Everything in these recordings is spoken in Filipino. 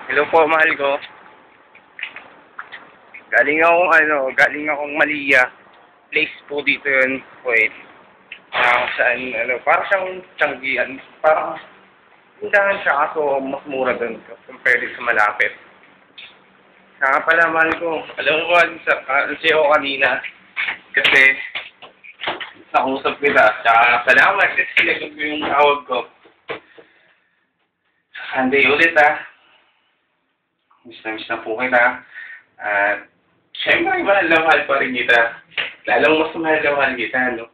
Hello po, mahal ko. Galing akong Malia. Place po dito yun. Wait. Saan, parang siyang tiyanggian. Parang, hindahan siya kaso mas mura dun compared sa malapit. Saka pala, mahal ko. Alam mo ba, sa'yo kanina. Kasi, nakausap kita. Saka, salamat kasi sinagot mo yung tawag ko. Sunday ulit, Miss na po kita. At, syempre, mahal na mahal pa rin kita. Lalong mas mahal na mahal kita, no?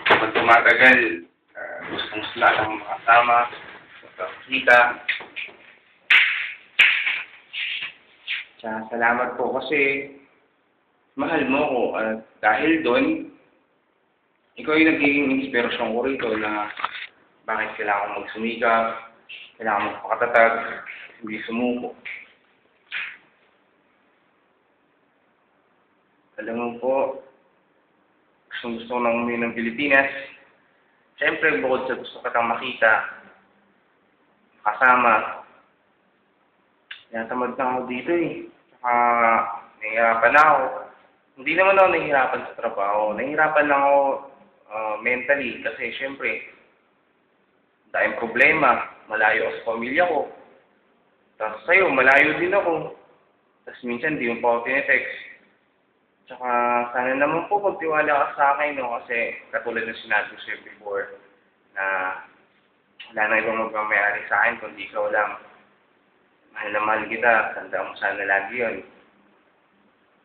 Pag tumatagal, gusto na lang makasama, kita. Tsaka, salamat po kasi mahal mo ko. At dahil doon, ikaw yung nagiging inspirasyon ko rito na bakit kailangan magsumikap, kailangan magpakatatag, hindi sumuko. Alam mo po, gusto ko nang umuwi ng Pilipinas. Siyempre, bukod sa gusto kitang makita, kasama, natamad na ako dito eh. Saka, nahihirapan na ako. Hindi naman ako nahihirapan sa trabaho. Nahihirapan lang ako mentally kasi siyempre, dahil problema, malayo ako sa pamilya ko. Tapos sa'yo, malayo din ako. Tapos minsan, di mo pa ako tinetext. Tsaka, sana naman po magtiwala ka sa akin, no? Kasi, katulad ng sinabi ko sa'yo before, na wala na ibang magmamayari sa akin, kundi ikaw lang. Mahal na mahal kita, tandaan mo sana lagi yun.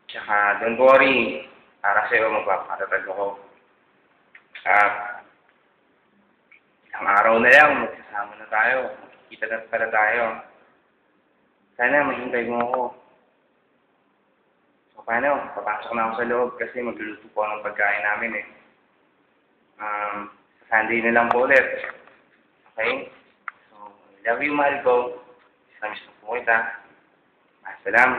Tsaka, don't worry, para sa'yo magpapatatag ako. Isang araw na lang, magsasama na tayo, magkikita na pala tayo. Sana, mahintay mo ako. So, paano? Papasok na ako sa loob kasi magluluto po ng pagkain namin eh. Sunday na lang po ulit. Okay? So, love you, mahal ko. Samis na po kita. Masalam.